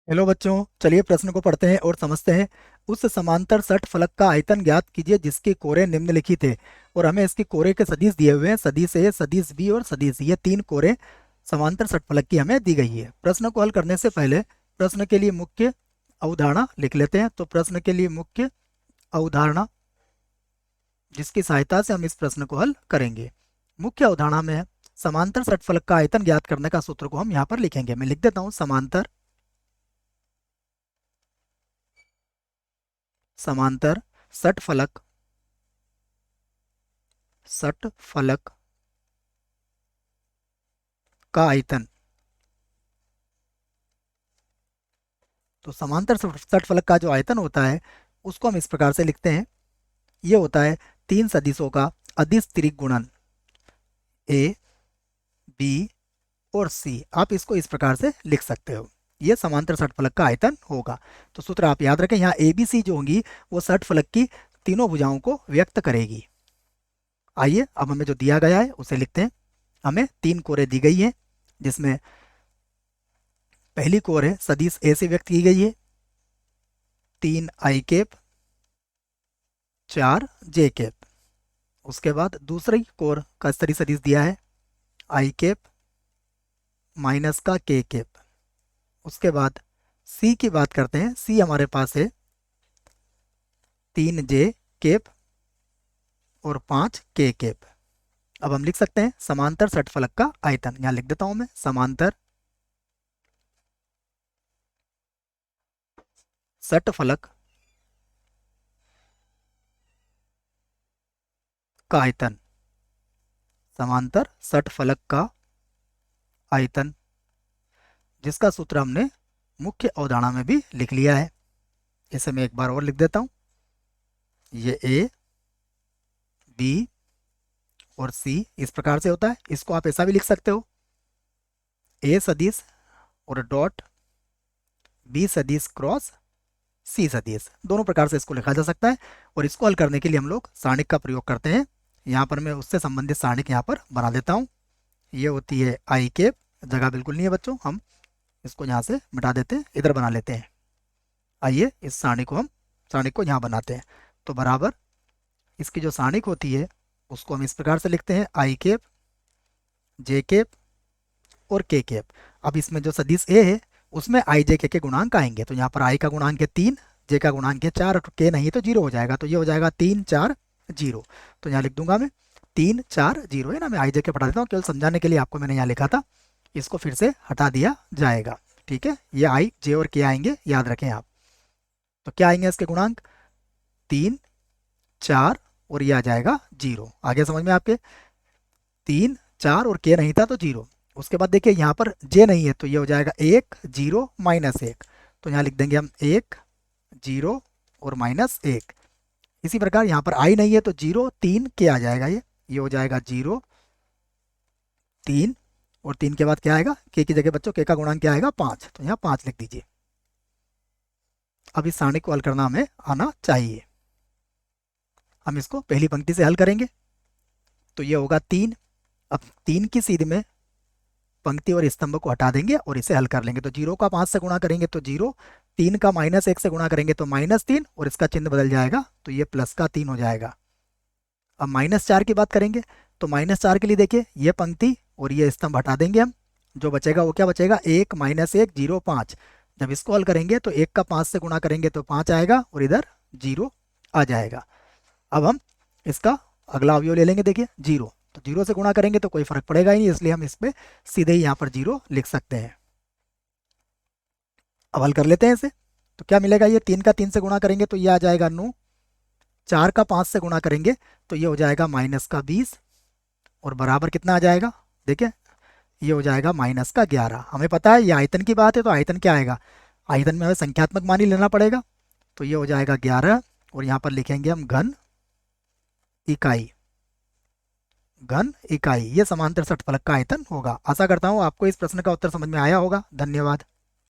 Hello बच्चों, चलिए प्रश्न को पढ़ते हैं और समझते हैं। उस समांतर षट फलक का आयतन ज्ञात कीजिए जिसके कोरे निम्नलिखित है। और हमें इसके कोरे के सदिश दिए हुए हैं, सदिश ए, सदिश बी और सदिश सी। ये तीन कोरे समांतर षट फलक की हमें दी गई है। प्रश्न को हल करने से पहले प्रश्न के लिए मुख्य अवधारणा लिख लेते हैं। तो प्रश्न के लिए मुख्य अवधारणा जिसकी सहायता से हम इस प्रश्न को हल करेंगे। मुख्य अवधारणा में है समांतर षट फलक का आयतन ज्ञात करने का सूत्र को हम यहाँ पर लिखेंगे। मैं लिख देता हूँ समांतर षट फलक का आयतन। तो समांतर षट फलक का जो आयतन होता है उसको हम इस प्रकार से लिखते हैं। ये होता है तीन सदिशों का अदिश त्रिक गुणन ए, बी और सी। आप इसको इस प्रकार से लिख सकते हो। ये समांतर षट फलक का आयतन होगा। तो सूत्र आप याद रखें, यहाँ ए बी सी जो होंगी वो षट फलक की तीनों भुजाओं को व्यक्त करेगी। आइए अब हमें जो दिया गया है उसे लिखते हैं। हमें तीन कोरे दी गई हैं जिसमें पहली कोर है सदिश ए से व्यक्त की गई है 3i कैप 4j कैप। उसके बाद दूसरी कोर का स्तरीय सदिश दिया है i कैप माइनस का k कैप। उसके बाद c की बात करते हैं। c हमारे पास है 3j कैप और 5k कैप। अब हम लिख सकते हैं समांतर षट फलक का आयतन। यहाँ लिख देता हूं मैं समांतर षट फलक का आयतन। समांतर षट फलक का आयतन जिसका सूत्र हमने मुख्य अवधारणा में भी लिख लिया है। इसे मैं एक बार और लिख देता हूं। ये ए, बी और सी इस प्रकार से होता है। इसको आप ऐसा भी लिख सकते हो, ए सदिश और डॉट बी सदिश क्रॉस सी सदिश। दोनों प्रकार से इसको लिखा जा सकता है। और इसको हल करने के लिए हम लोग सारणिक का प्रयोग करते हैं। यहाँ पर मैं उससे संबंधित सारणिक यहाँ पर बना देता हूँ। ये होती है आई कैप, जगह बिल्कुल नहीं है बच्चों, हम इसको यहाँ से मिटा देते हैं, इधर बना लेते हैं। आइए इस सारणिक को यहाँ बनाते हैं। तो बराबर इसकी जो सारणिक होती है उसको हम इस प्रकार से लिखते हैं आई कैप, जे कैप और के कैप। अब इसमें जो सदिश ए है उसमें आई जे के गुणांक आएंगे। तो यहाँ पर आई का गुणांक है 3, जे का गुणांक है 4 और के नहीं तो 0 हो जाएगा। तो ये हो जाएगा 3 4 0। तो यहाँ लिख दूंगा मैं 3 4 0 है ना। मैं आई जे के पढ़ा देता हूँ, केवल समझाने के लिए आपको मैंने यहाँ लिखा था। इसको फिर से हटा दिया जाएगा। ठीक है, ये आई जे और के आएंगे, याद रखें आप। तो क्या आएंगे इसके गुणांक 3 4 और ये आ जाएगा 0। आगे समझ में आपके 3 4 और के नहीं था तो 0। उसके बाद देखिए यहाँ पर जे नहीं है तो ये हो जाएगा 1 0 -1। तो यहाँ लिख देंगे हम 1 0 और -1। इसी प्रकार यहाँ पर आई नहीं है तो 0 3 के आ जाएगा। ये हो जाएगा 0 3 और 3 के बाद क्या आएगा, के की जगह बच्चों के का गुणांक क्या आएगा 5। तो यहाँ 5 लिख दीजिए। अब इस सारणी को हल करना हमें आना चाहिए। हम इसको पहली पंक्ति से हल करेंगे। तो ये होगा 3। अब 3 की सीध में पंक्ति और स्तंभ को हटा देंगे और इसे हल कर लेंगे। तो 0 का 5 से गुणा करेंगे तो 0, 3 का -1 से गुणा करेंगे तो -3 और इसका चिन्ह बदल जाएगा तो ये प्लस का 3 हो जाएगा। अब -4 की बात करेंगे तो -4 के लिए देखिए ये पंक्ति और ये स्तंभ हटा देंगे हम। जो बचेगा वो क्या बचेगा, 1 -1 0 5। जब इसको हल करेंगे तो 1 का 5 से गुणा करेंगे तो 5 आएगा और इधर 0 आ जाएगा। अब हम इसका अगला अवयव ले लेंगे। देखिए 0, तो 0 से गुणा करेंगे तो कोई फर्क पड़ेगा ही नहीं, इसलिए हम इस पे सीधे ही यहाँ पर 0 लिख सकते हैं। अब हल कर लेते हैं इसे। तो क्या मिलेगा, ये 3 का 3 से गुणा करेंगे तो ये आ जाएगा 9, 4 का 5 से गुणा करेंगे तो ये हो जाएगा -20 और बराबर कितना आ जाएगा, देखिए ये हो जाएगा -11। हमें पता है ये आयतन की बात है तो आयतन क्या आएगा, आयतन में हमें संख्यात्मक मान ही लेना पड़ेगा। तो ये हो जाएगा 11 और यहाँ पर लिखेंगे हम घन इकाई। ये समांतर षट फलक का आयतन होगा। आशा करता हूँ आपको इस प्रश्न का उत्तर समझ में आया होगा। धन्यवाद।